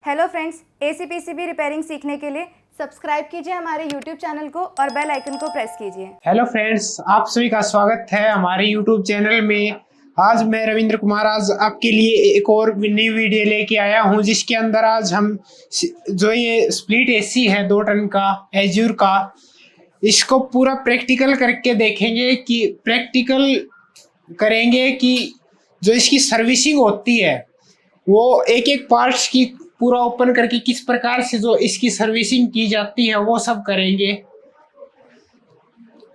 Hello friends, AC PCB repairing सीखने के लिए सब्सक्राइब कीजिए हमारे यूट्यूब चैनल को और बेल आइकन को प्रेस कीजिए। हेलो फ्रेंड्स, आप सभी का स्वागत है हमारे यूट्यूब चैनल में। आज मैं रविंद्र कुमार आज आपके लिए एक और नई वीडियो लेके आया हूं, जिसके अंदर आज हम जो ये स्प्लिट एसी है 2 टन का एज्यूर का, इसको पूरा प्रैक्टिकल करके देखेंगे कि प्रैक्टिकल करेंगे कि जो इसकी सर्विसिंग होती है वो एक एक पार्ट्स की पूरा ओपन करके किस प्रकार से जो इसकी सर्विसिंग की जाती है वो सब करेंगे।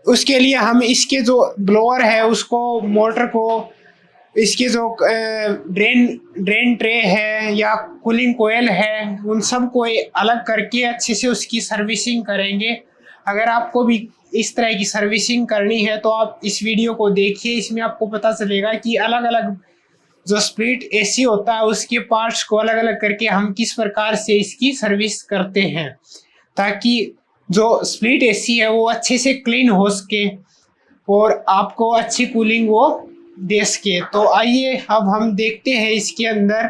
उसके लिए हम इसके जो ब्लोअर है उसको, मोटर को, इसके जो ड्रेन ट्रे है या कूलिंग कोयल है, उन सब को अलग करके अच्छे से उसकी सर्विसिंग करेंगे। अगर आपको भी इस तरह की सर्विसिंग करनी है तो आप इस वीडियो को देखिए, इसमें आपको पता चलेगा कि अलग अलग जो स्प्लिट एसी होता है उसके पार्ट्स को अलग अलग करके हम किस प्रकार से इसकी सर्विस करते हैं, ताकि जो स्प्लिट एसी है वो अच्छे से क्लीन हो सके और आपको अच्छी कूलिंग वो दे सके। तो आइए अब हम देखते हैं इसके अंदर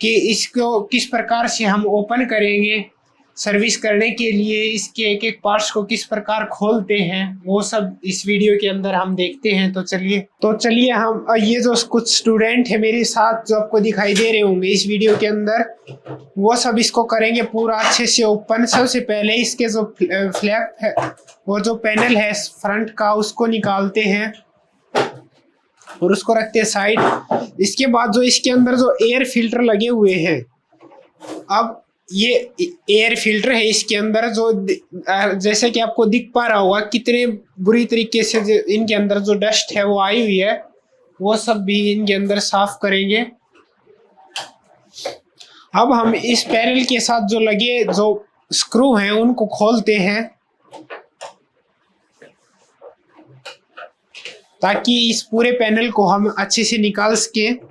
कि इसको किस प्रकार से हम ओपन करेंगे। सर्विस करने के लिए इसके एक एक पार्ट्स को किस प्रकार खोलते हैं वो सब इस वीडियो के अंदर हम देखते हैं। तो चलिए हम ये जो कुछ स्टूडेंट है मेरे साथ जो आपको दिखाई दे रहे होंगे इस वीडियो के अंदर, वो सब इसको करेंगे पूरा अच्छे से ओपन। सबसे पहले इसके जो फ्लैप है वो जो पैनल है फ्रंट का उसको निकालते हैं और उसको रखते हैं साइड। इसके बाद जो इसके अंदर जो एयर फिल्टर लगे हुए हैं, अब ये एयर फिल्टर है इसके अंदर जो जैसे कि आपको दिख पा रहा होगा कितने बुरी तरीके से इनके अंदर जो डस्ट है वो आई हुई है, वो सब भी इनके अंदर साफ करेंगे। अब हम इस पैनल के साथ जो लगे जो स्क्रू हैं उनको खोलते हैं ताकि इस पूरे पैनल को हम अच्छे से निकाल सकें।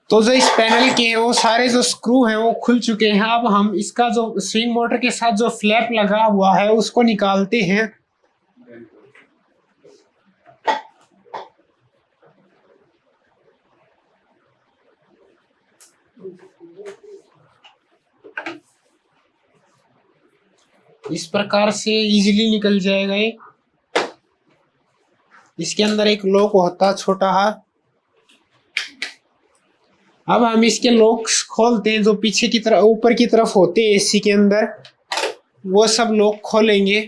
तो जो इस पैनल के हैं वो सारे जो स्क्रू हैं वो खुल चुके हैं। अब हम इसका जो स्विंग मोटर के साथ जो फ्लैप लगा हुआ है उसको निकालते हैं। इस प्रकार से इजीली निकल जाएगा ये। इसके अंदर एक लॉक होता है छोटा है। अब हम इसके लॉक्स खोलते हैं जो पीछे की तरफ ऊपर की तरफ होते हैं एसी के अंदर, वो सब लॉक खोलेंगे।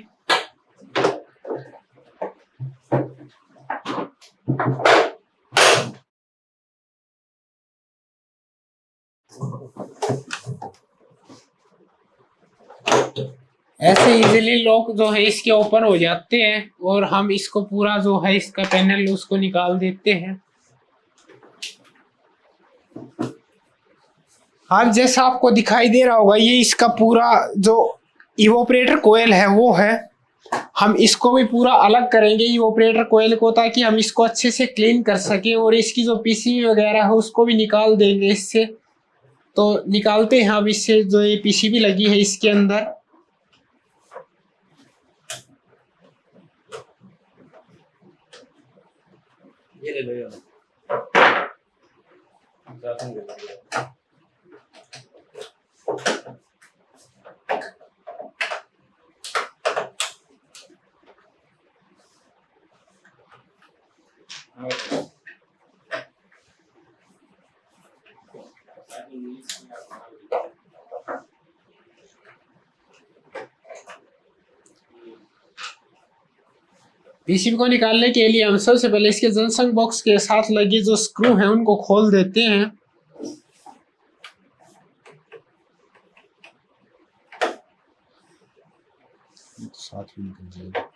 ऐसे इजीली लॉक जो है इसके ओपन हो जाते हैं और हम इसको पूरा जो है इसका पैनल उसको निकाल देते हैं। अब जैसा आपको दिखाई दे रहा होगा ये इसका पूरा जो इवोपरेटर कोयल है वो है। हम इसको भी पूरा अलग करेंगे इवोपरेटर कोयल को, ताकि हम इसको अच्छे से क्लीन कर सके और इसकी जो पीसीबी वगैरह है उसको भी निकाल देंगे इससे। तो निकालते हैं अब इससे जो ये पीसीबी लगी है इसके अंदर। ये ले लो पीसीबी को निकालने के लिए हम सबसे पहले इसके जंक्शन बॉक्स के साथ लगे जो स्क्रू हैं उनको खोल देते हैं। साथ में निकल जाएगा।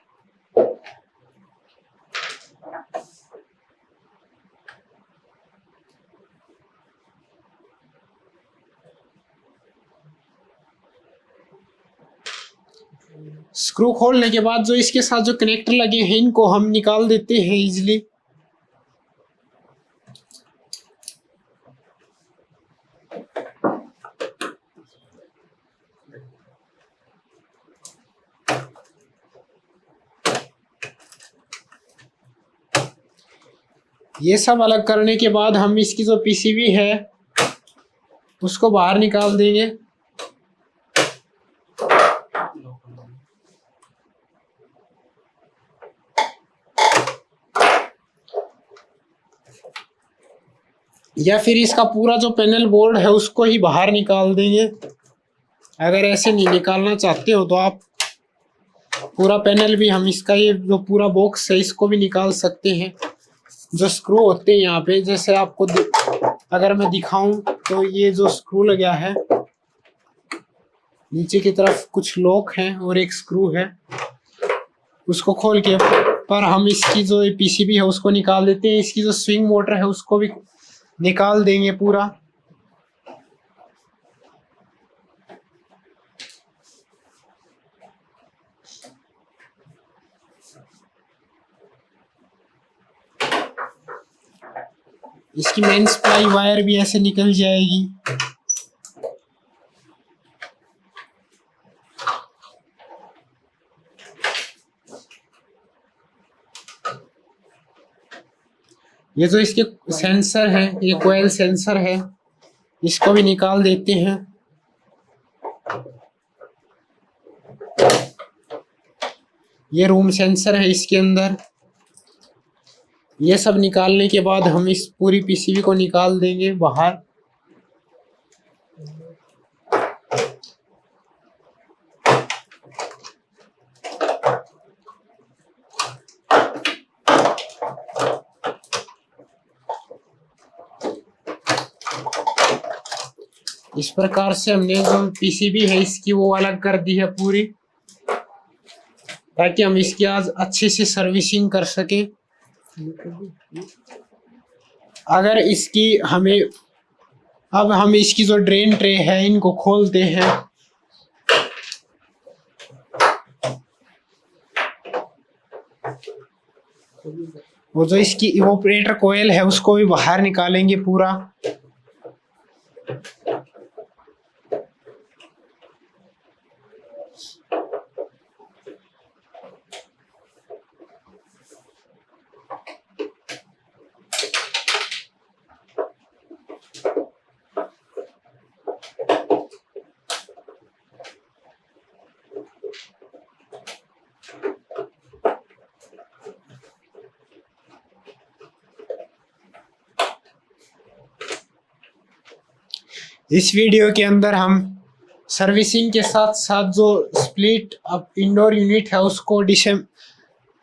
स्क्रू खोलने के बाद जो इसके साथ जो कनेक्टर लगे हैं इनको हम निकाल देते हैं इजीली। ये सब अलग करने के बाद हम इसकी जो पीसीबी है उसको बाहर निकाल देंगे। या फिर इसका पूरा जो पैनल बोर्ड है उसको ही बाहर निकाल देंगे। अगर ऐसे नहीं निकालना चाहते हो तो आप पूरा पैनल भी, हम इसका ये जो पूरा बॉक्स है इसको भी निकाल सकते हैं। जो स्क्रू होते हैं यहाँ पे, जैसे आपको अगर मैं दिखाऊं तो ये जो स्क्रू लगा है नीचे की तरफ कुछ लॉक हैं और एक स्क्रू है, उसको खोल के पर हम इसकी जो पीसीबी है उसको निकाल देते हैं। इसकी जो स्विंग मोटर है उसको भी निकाल देंगे पूरा। इसकी मेन सप्लाई वायर भी ऐसे निकल जाएगी। ये जो इसके सेंसर है, ये कोयल सेंसर है, इसको भी निकाल देते हैं। ये रूम सेंसर है इसके अंदर। ये सब निकालने के बाद हम इस पूरी पीसीबी को निकाल देंगे बाहर। इस प्रकार से हमने जो पीसीबी है इसकी वो अलग कर दी है पूरी, ताकि हम इसकी आज अच्छे से सर्विसिंग कर सकें। अगर इसकी हमें, अब हम इसकी जो ड्रेन ट्रे है इनको खोलते हैं। वो जो इसकी इवोपरेटर कोयल है उसको भी बाहर निकालेंगे पूरा। इस वीडियो के अंदर हम सर्विसिंग के साथ साथ जो स्प्लिट अप इंडोर यूनिट है उसको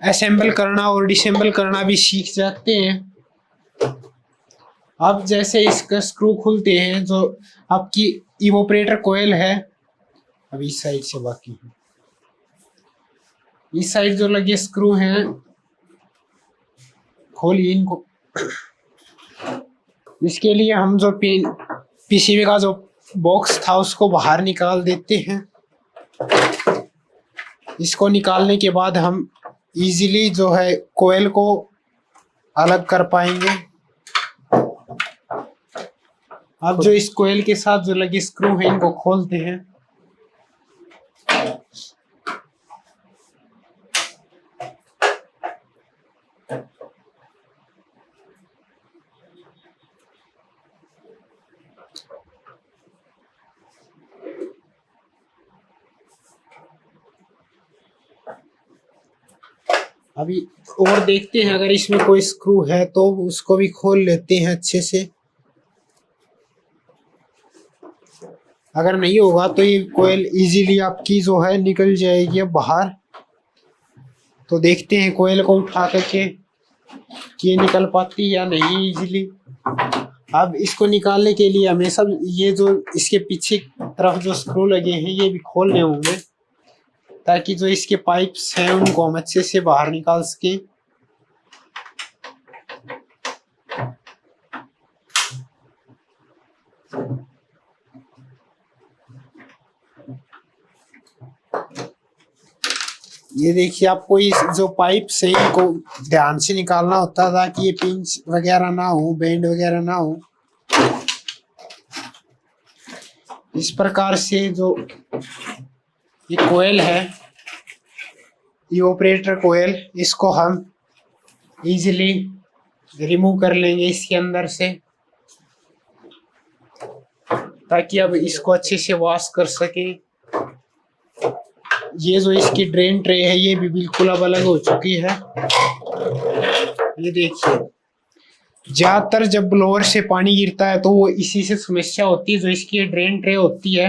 असेंबल करना और डिसेंबल करना भी सीख जाते हैं। अब जैसे इसका स्क्रू खुलते हैं, जो आपकी इवोपरेटर कोयल है, अब इस साइड से बाकी है, इस साइड जो लगे स्क्रू हैं खोलिए इनको। इसके लिए हम जो पीसीबी का जो बॉक्स था उसको बाहर निकाल देते हैं। इसको निकालने के बाद हम इजीली जो है कोयल को अलग कर पाएंगे। अब जो इस कोयल के साथ जो लगे स्क्रू हैं इनको खोलते हैं। अभी और देखते हैं अगर इसमें कोई स्क्रू है तो उसको भी खोल लेते हैं अच्छे से। अगर नहीं होगा तो ये कोयल इजीली आपकी जो है निकल जाएगी अब बाहर। तो देखते हैं कोयल को उठा करके कि ये निकल पाती या नहीं इजीली। अब इसको निकालने के लिए हमें सब ये जो इसके पीछे तरफ जो स्क्रू लगे हैं ये भी खोलने होंगे, ताकि जो इसके पाइप्स हैं उनको हम अच्छे से बाहर निकाल सकें। ये देखिए, आपको इस जो पाइप से को ध्यान से निकालना होता था कि ये पिंच वगैरह ना हो, बेंड वगैरह ना हो। इस प्रकार से जो ये कोयल है, ये ऑपरेटर कोयल, इसको हम इजीली रिमूव कर लेंगे इसके अंदर से, ताकि अब इसको अच्छे से वॉश कर सके। ये जो इसकी ड्रेन ट्रे है ये भी बिल्कुल अब अलग हो चुकी है। ये देखिए, ज्यादातर जब ब्लोअर से पानी गिरता है तो वो इसी से समस्या होती है। जो इसकी ड्रेन ट्रे होती है,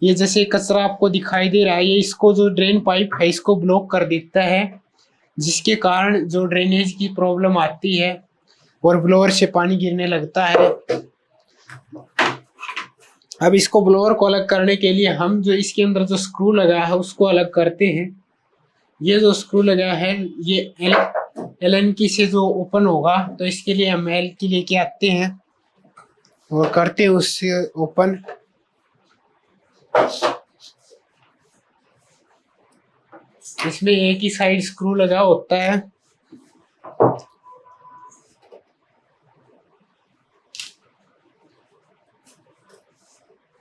ये जैसे कचरा आपको दिखाई दे रहा है, ये इसको जो ड्रेन पाइप है इसको ब्लॉक कर देता है, जिसके कारण जो ड्रेनेज की प्रॉब्लम आती है और ब्लोअर से पानी गिरने लगता है। अब इसको ब्लोअर को अलग करने के लिए हम जो इसके अंदर जो स्क्रू लगा है उसको अलग करते हैं। ये जो स्क्रू लगा है ये एलन की से जो ओपन होगा, तो इसके लिए हम एल की लेके आते हैं और करते हैं उससे ओपन। इसमें एक ही साइड स्क्रू लगा होता है।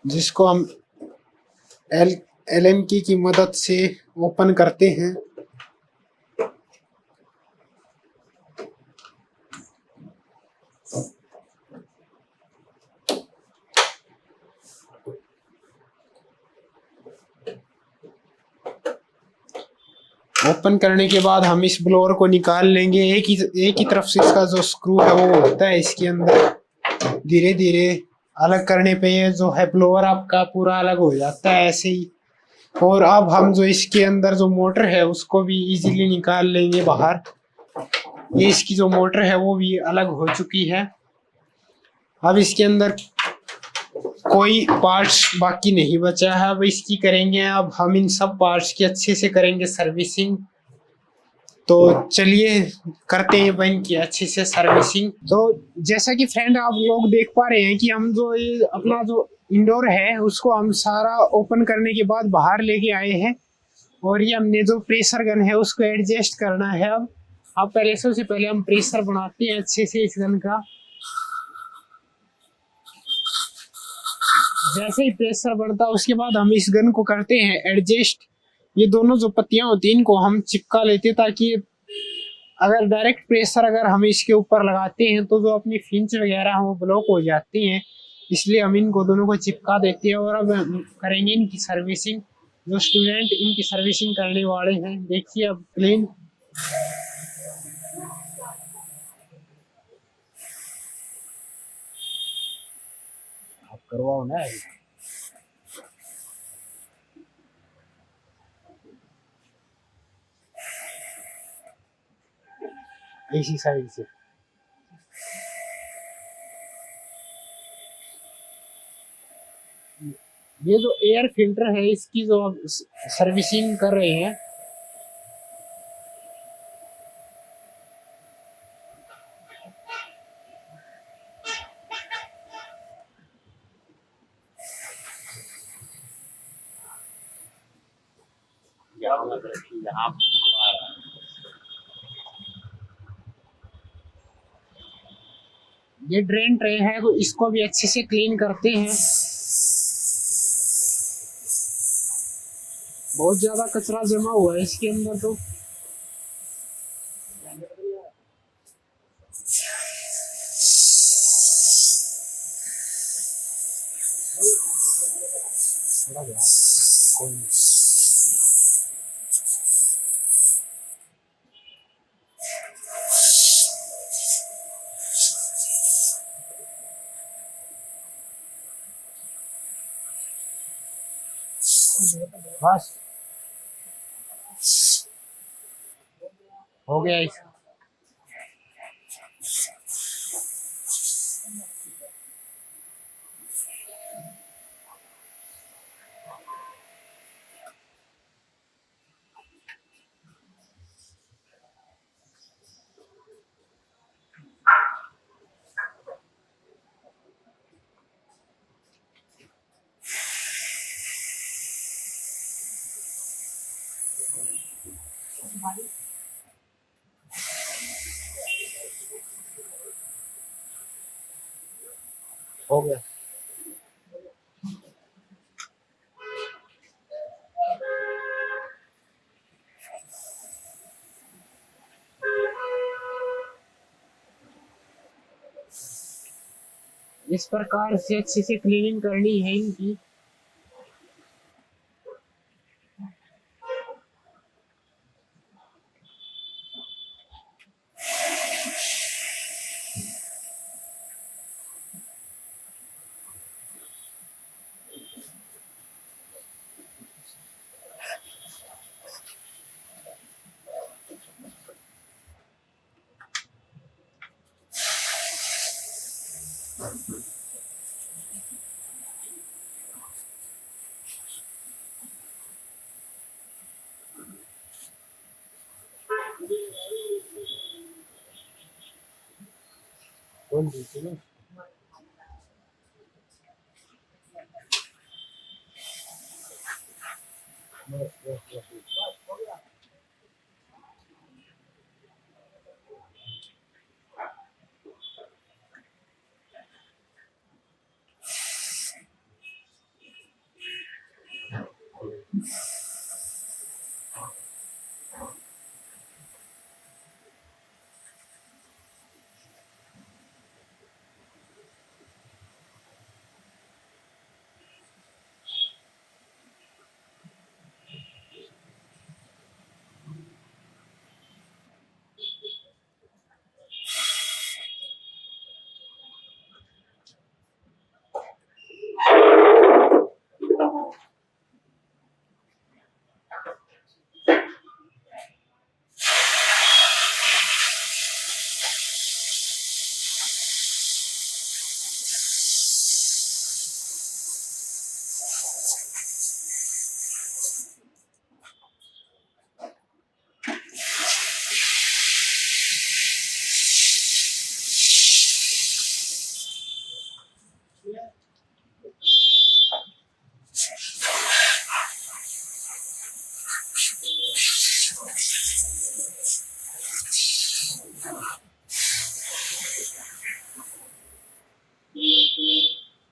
जिसको हम एलन की मदद से ओपन करते हैं। ओपन करने के बाद हम इस ब्लोअर को निकाल लेंगे। एक ही तरफ से इसका जो स्क्रू है वो होता है इसके अंदर। धीरे धीरे अलग करने पे ये जो है ब्लोअर आपका पूरा अलग हो जाता है ऐसे ही। और अब हम जो इसके अंदर जो मोटर है उसको भी इजीली निकाल लेंगे बाहर। ये इसकी जो मोटर है वो भी अलग हो चुकी है। अब इसके अंदर कोई पार्ट्स बाकी नहीं बचा है। अब इसकी करेंगे, अब हम इन सब पार्ट्स की अच्छे से करेंगे सर्विसिंग। तो चलिए करते हैं बहन की अच्छे से सर्विसिंग। तो जैसा कि फ्रेंड आप लोग देख पा रहे हैं कि हम जो ये अपना जो इंडोर है उसको हम सारा ओपन करने के बाद बाहर लेके आए हैं। और ये हमने जो प्रेशर गन है उसको एडजस्ट करना है। अब पहले सबसे पहले हम प्रेशर बनाते हैं अच्छे से इस गन का। जैसे ही प्रेशर बढ़ता है उसके बाद हम इस गन को करते हैं एडजस्ट। ये दोनों जो पत्तियां होती हैं इनको हम चिपका लेते हैं, ताकि अगर डायरेक्ट प्रेशर अगर हम इसके ऊपर लगाते हैं तो जो अपनी फिंच वगैरह वो ब्लॉक हो जाती हैं। इसलिए हम इनको दोनों को चिपका देते हैं। और अब हम करेंगे इनकी सर्विसिंग। जो स्टूडेंट इनकी सर्विसिंग करने वाले हैं, देखिए अब क्लीन आप करवाओ ना। इसी साइड से ये जो एयर फिल्टर है इसकी जो सर्विसिंग कर रहे हैं। ये ड्रेन ट्रे है, इसको भी अच्छे से क्लीन करते हैं। बहुत ज्यादा कचरा जमा हुआ है इसके अंदर तो। थोड़ा ध्यान रखना, कोई नहीं। बस हो गया इसका। हो गया। इस प्रकार से अच्छे से क्लीनिंग करनी है इनकी। कौन सी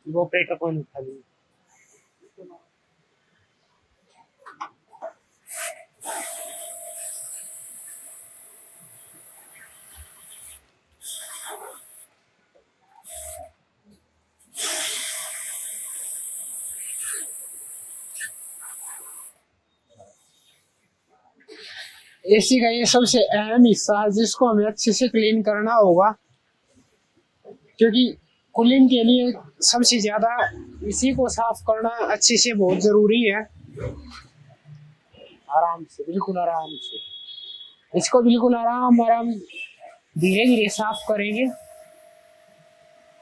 वो ऑपरेटर कौन उठा ली। एसी का ये सबसे अहम हिस्सा है जिसको हमें अच्छे से क्लीन करना होगा, क्योंकि कूलिंग के लिए सबसे ज़्यादा इसी को साफ करना अच्छे से बहुत ज़रूरी है। आराम से, बिल्कुल आराम से इसको बिल्कुल आराम आराम धीरे धीरे साफ करेंगे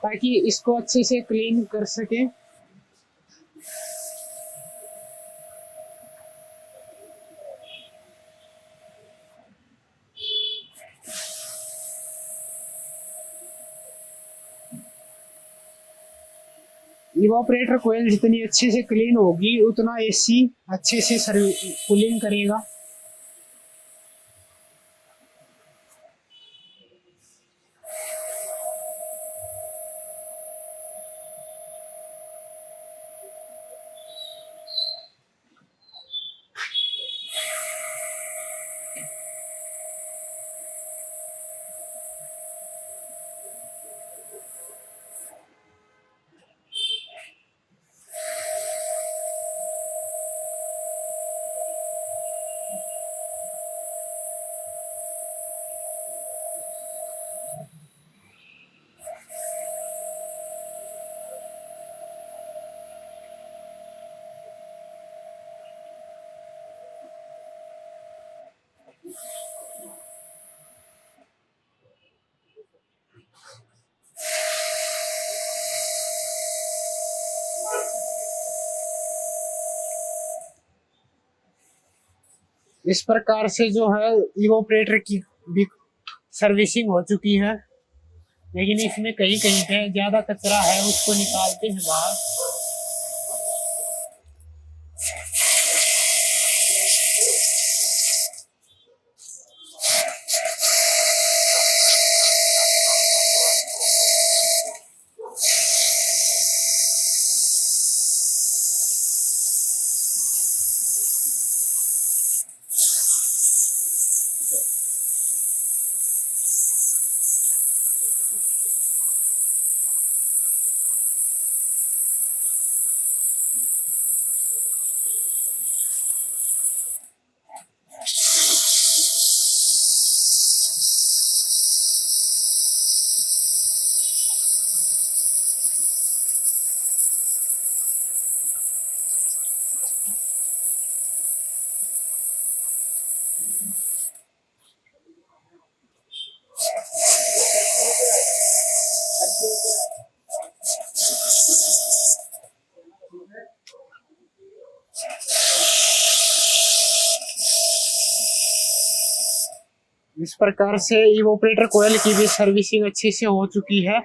ताकि इसको अच्छे से क्लीन कर सके। इवापोरेटर कोयल जितनी अच्छे से क्लीन होगी उतना एसी अच्छे से कूलिंग करेगा। इस प्रकार से जो है इवापोरेटर की भी सर्विसिंग हो चुकी है, लेकिन इसमें कहीं कहीं पे ज्यादा कचरा है उसको निकालते हैं बाहर। इस प्रकार से इवोपरेटर कोयल की भी सर्विसिंग अच्छे से हो चुकी है।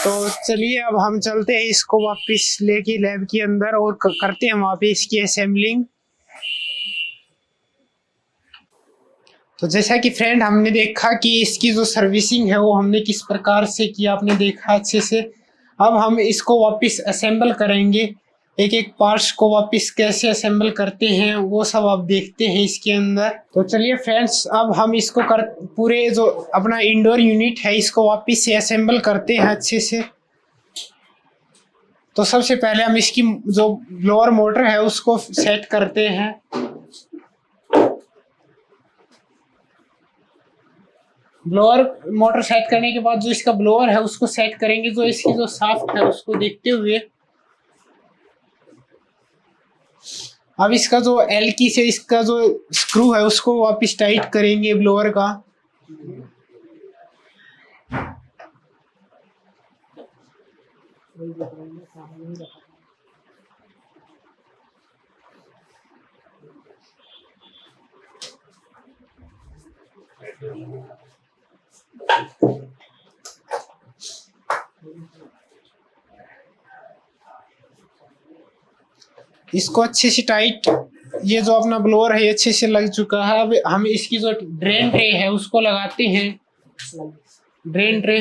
तो चलिए अब हम चलते हैं इसको वापस लेके लैब के अंदर और करते हैं वहाँ पे इसकी असेंबलिंग। तो जैसा कि फ्रेंड हमने देखा कि इसकी जो सर्विसिंग है वो हमने किस प्रकार से किया, आपने देखा अच्छे से। अब हम इसको वापस असेंबल करेंगे, एक एक पार्ट्स को वापस कैसे असेंबल करते हैं वो सब आप देखते हैं इसके अंदर। तो चलिए फ्रेंड्स अब हम इसको पूरे जो अपना इंडोर यूनिट है इसको वापस से असेंबल करते हैं अच्छे से। तो सबसे पहले हम इसकी जो ब्लोअर मोटर है उसको सेट करते हैं। ब्लोअर मोटर सेट करने के बाद जो इसका ब्लोअर है उसको सेट करेंगे, जो इसकी जो शाफ्ट है उसको देखते हुए। अब इसका जो एलकी से इसका जो स्क्रू है उसको वापस टाइट करेंगे ब्लोअर का। इसको अच्छे से टाइट, ये जो अपना ब्लोअर है ये अच्छे से लग चुका है। अब हम इसकी जो ड्रेन ट्रे है उसको लगाते हैं। ड्रेन ट्रे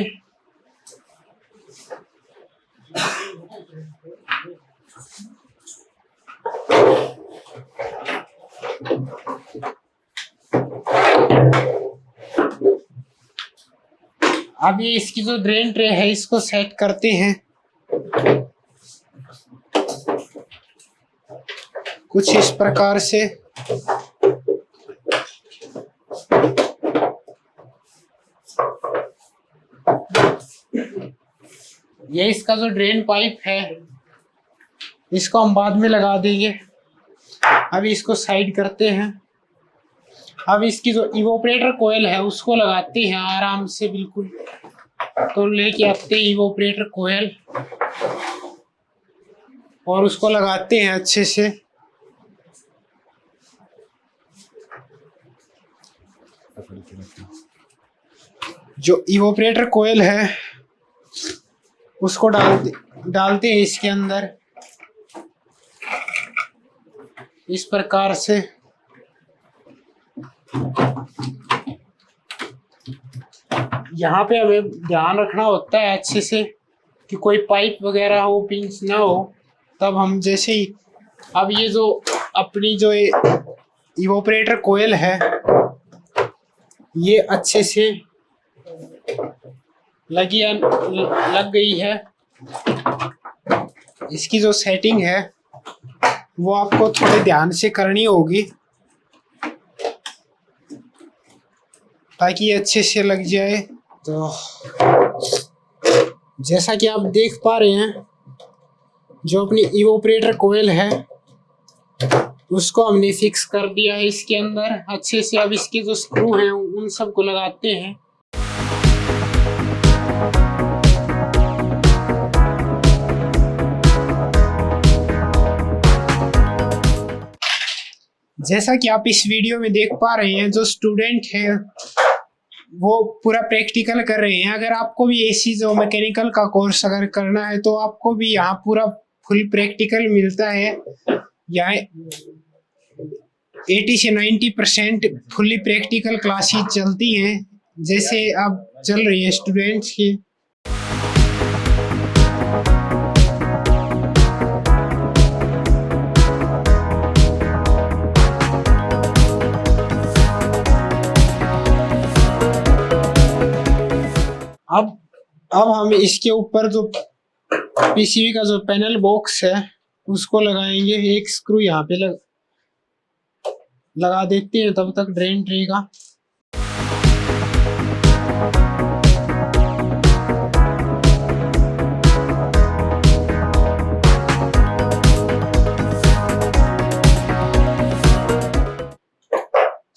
अब ये इसकी जो ड्रेन ट्रे है इसको सेट करते हैं कुछ इस प्रकार से। ये इसका जो ड्रेन पाइप है इसको हम बाद में लगा देंगे, अभी इसको साइड करते हैं। अब इसकी जो इवोपरेटर कोयल है उसको लगाते हैं आराम से बिल्कुल। तो लेके आते हैं इवोपरेटर कोयल और उसको लगाते हैं अच्छे से। जो इवोपरेटर कोयल है उसको डालते हैं इसके अंदर इस प्रकार से। यहाँ पे हमें ध्यान रखना होता है अच्छे से कि कोई पाइप वगैरह हो, पिंच ना हो। तब हम जैसे ही अब ये जो अपनी जो इवोपरेटर कोयल है ये अच्छे से लग गई है। इसकी जो सेटिंग है वो आपको थोड़े ध्यान से करनी होगी ताकि अच्छे से लग जाए। तो जैसा कि आप देख पा रहे हैं जो अपनी इवोपरेटर कोयल है उसको हमने फिक्स कर दिया है इसके अंदर अच्छे से। अब इसके जो स्क्रू हैं उन सबको लगाते हैं। जैसा कि आप इस वीडियो में देख पा रहे हैं जो स्टूडेंट है वो पूरा प्रैक्टिकल कर रहे हैं। अगर आपको भी ऐसी जो मैकेनिकल का कोर्स अगर करना है तो आपको भी यहाँ पूरा फुल प्रैक्टिकल मिलता है। यहाँ 80 से 90% फुल्ली प्रैक्टिकल क्लासेस चलती हैं जैसे अब चल रही है स्टूडेंट्स की। अब हम इसके ऊपर जो पीसीबी का जो पैनल बॉक्स है उसको लगाएंगे। एक स्क्रू यहाँ पे लगा देते हैं तब तक ड्रेन ट्रे का।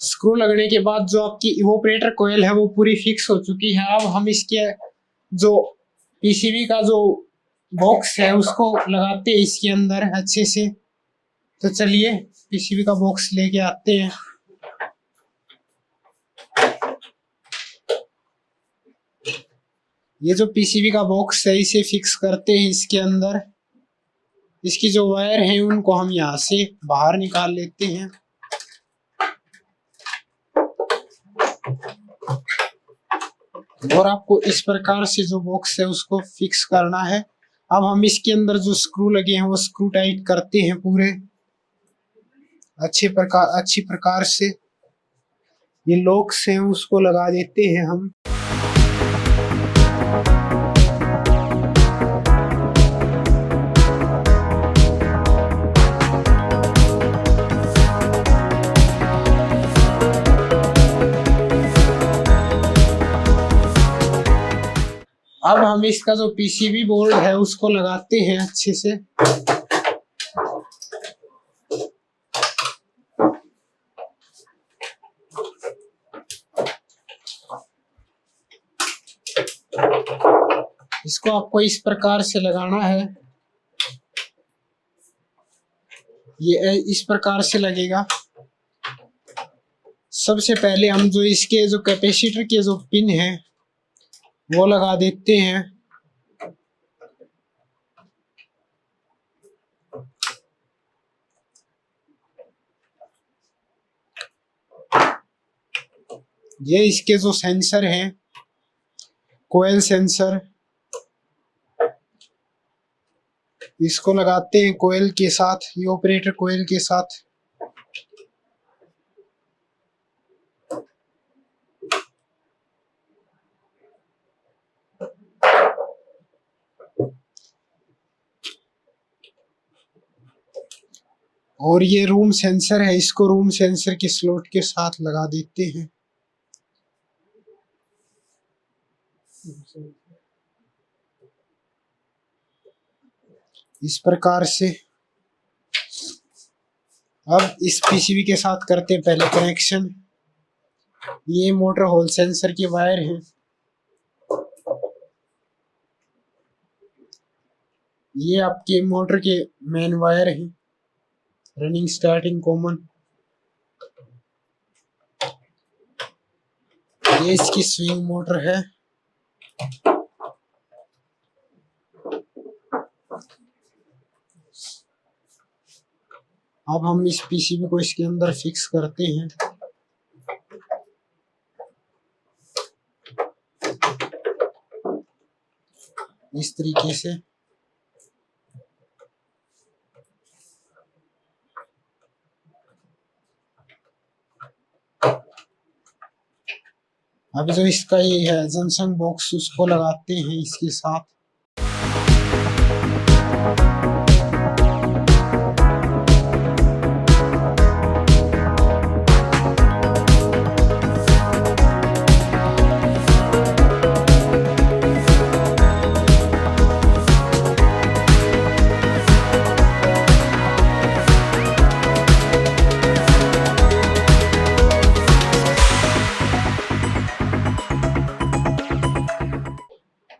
स्क्रू लगने के बाद जो आपकी इवोपरेटर कोयल है वो पूरी फिक्स हो चुकी है। अब हम इसके जो पीसीबी का जो बॉक्स है उसको लगाते हैं इसके अंदर अच्छे से। तो चलिए पीसीबी का बॉक्स लेके आते हैं। ये जो पीसीबी का बॉक्स है इसे फिक्स करते हैं इसके अंदर। इसकी जो वायर है उनको हम यहाँ से बाहर निकाल लेते हैं। और आपको इस प्रकार से जो बॉक्स है उसको फिक्स करना है। अब हम इसके अंदर जो स्क्रू लगे हैं वो स्क्रू टाइट करते हैं पूरे अच्छी प्रकार से। ये लॉक्स हैं उसको लगा देते हैं हम। अब हम इसका जो पीसीबी बोर्ड है उसको लगाते हैं अच्छे से। इसको आपको इस प्रकार से लगाना है। ये इस प्रकार से लगेगा। सबसे पहले हम जो इसके जो कैपेसिटर के जो पिन है वो लगा देते हैं। ये इसके जो सेंसर हैं, कोयल सेंसर, इसको लगाते हैं कोयल के साथ, ये ऑपरेटर कोयल के साथ। और ये रूम सेंसर है, इसको रूम सेंसर के स्लॉट के साथ लगा देते हैं। इस प्रकार से। अब इस पीसीबी के साथ करते हैं पहले कनेक्शन। ये मोटर होल सेंसर की वायर है। ये आपके मोटर के मेन वायर हैं, रनिंग स्टार्टिंग कॉमन। ये इसकी स्विंग मोटर है। अब हम इस पीसीबी को इसके अंदर फिक्स करते हैं। इस तरीके से। अब जो इसका ये है जंक्शन बॉक्स उसको लगाते हैं इसके साथ।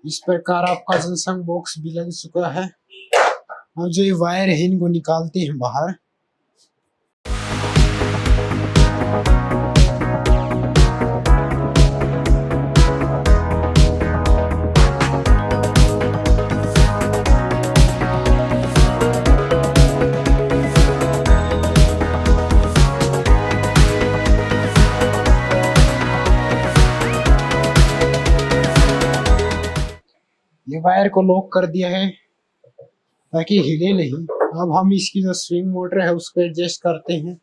इस प्रकार आपका जंक्शन बॉक्स भी लग चुका है। अब जो ये वायर है इनको निकालते हैं बाहर। ये वायर को लॉक कर दिया है ताकि हिले नहीं। अब हम इसकी जो स्विंग मोटर है उसको एडजस्ट करते हैं।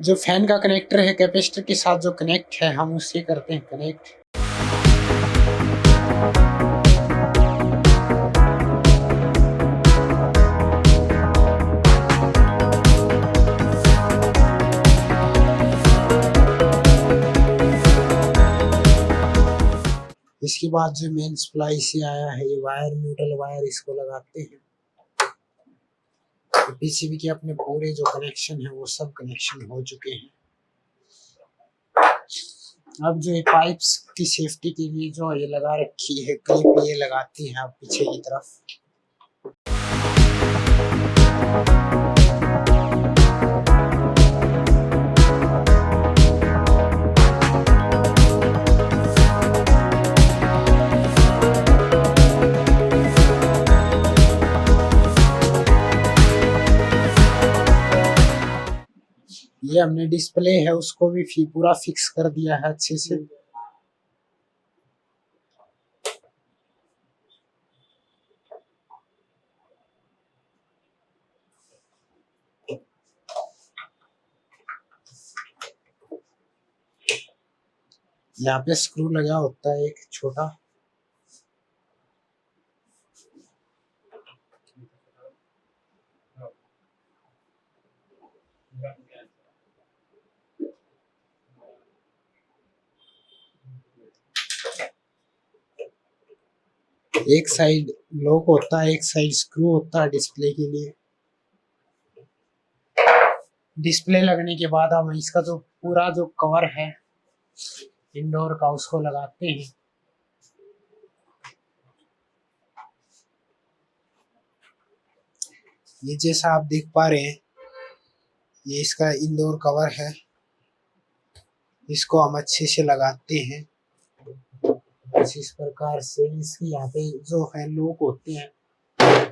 जो फैन का कनेक्टर है कैपेसिटर के साथ जो कनेक्ट है हम उससे करते हैं कनेक्ट। इसके बाद जो मेन सप्लाई से आया है ये वायर, न्यूट्रल वायर, इसको लगाते हैं। तो पीसीबी के अपने पूरे जो कनेक्शन है वो सब कनेक्शन हो चुके हैं। अब जो ये पाइप्स की सेफ्टी के लिए जो ये लगा रखी है क्लिप, ये लगाती हैं आप पीछे की तरफ। ये हमने डिस्प्ले है उसको भी पूरा फिक्स कर दिया है अच्छे से। यहाँ पे स्क्रू लगा होता है एक छोटा, एक साइड लॉक होता है, एक साइड स्क्रू होता है डिस्प्ले के लिए। डिस्प्ले लगने के बाद हम इसका जो पूरा जो कवर है इंडोर का उसको लगाते हैं। ये जैसा आप देख पा रहे हैं ये इसका इंडोर कवर है, इसको हम अच्छे से लगाते हैं इस प्रकार से। इसकी यहाँ पे जो है लॉक होते हैं,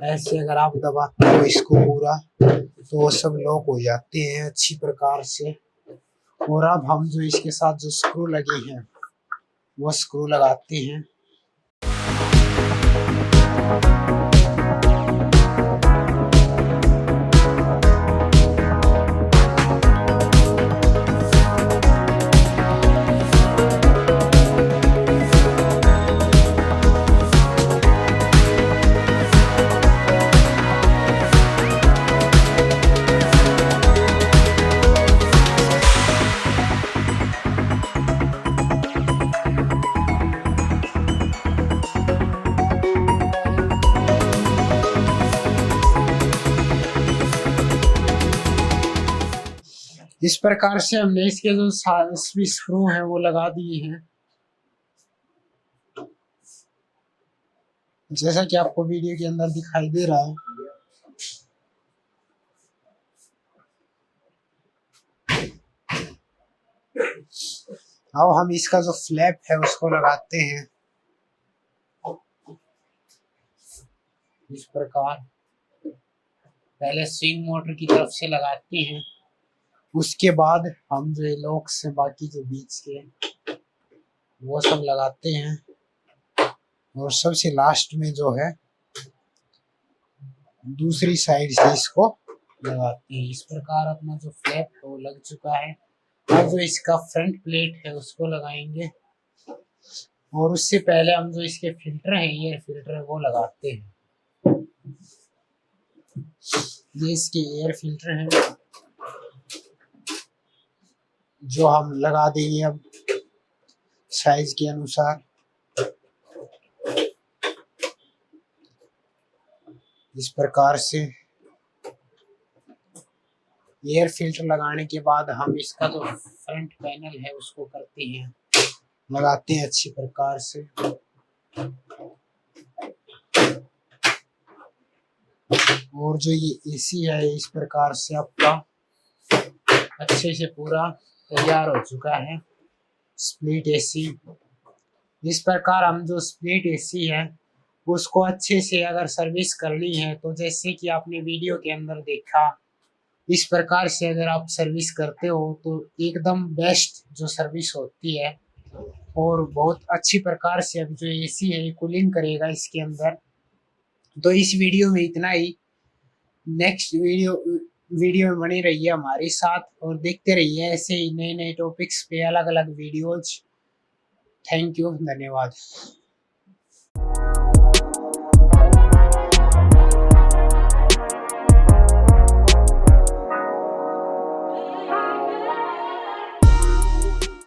ऐसे अगर आप दबाते हो इसको पूरा तो वो सब लॉक हो जाते हैं अच्छी प्रकार से। और अब हम जो इसके साथ जो स्क्रू लगे हैं वो स्क्रू लगाते हैं। इस प्रकार से हमने इसके जो स्क्रू हैं वो लगा दिए हैं, जैसा कि आपको वीडियो के अंदर दिखाई दे रहा है। अब हम इसका जो फ्लैप है उसको लगाते हैं इस प्रकार। पहले स्विंग मोटर की तरफ से लगाते हैं, उसके बाद हम जो लॉक से बाकी जो बीच के वो सब लगाते हैं, और सबसे लास्ट में जो है दूसरी साइड से इसको लगाते हैं। इस प्रकार अपना जो फ्लैप है वो लग चुका है। अब जो इसका फ्रंट प्लेट है उसको लगाएंगे, और उससे पहले हम जो इसके फिल्टर है, एयर फिल्टर है, वो लगाते हैं। ये इसके एयर फिल्टर हैं जो हम लगा देंगे अब साइज के अनुसार। इस प्रकार से एयर फिल्टर लगाने के बाद हम इसका जो फ्रंट पैनल है उसको करते हैं, लगाते हैं अच्छी प्रकार से। और जो ये एसी है इस प्रकार से आपका अच्छे से पूरा तैयार हो चुका है, स्प्लिट एसी। इस प्रकार हम जो स्प्लिट एसी है उसको अच्छे से अगर सर्विस करनी है तो जैसे कि आपने वीडियो के अंदर देखा, इस प्रकार से अगर आप सर्विस करते हो तो एकदम बेस्ट जो सर्विस होती है, और बहुत अच्छी प्रकार से अब जो एसी है ये कूलिंग करेगा इसके अंदर। तो इस वीडियो में इतना ही। नेक्स्ट वीडियो में बने रहिए हमारे साथ और देखते रहिए ऐसे ही नए नए टॉपिक्स पे अलग अलग वीडियोज। थैंक यू, धन्यवाद।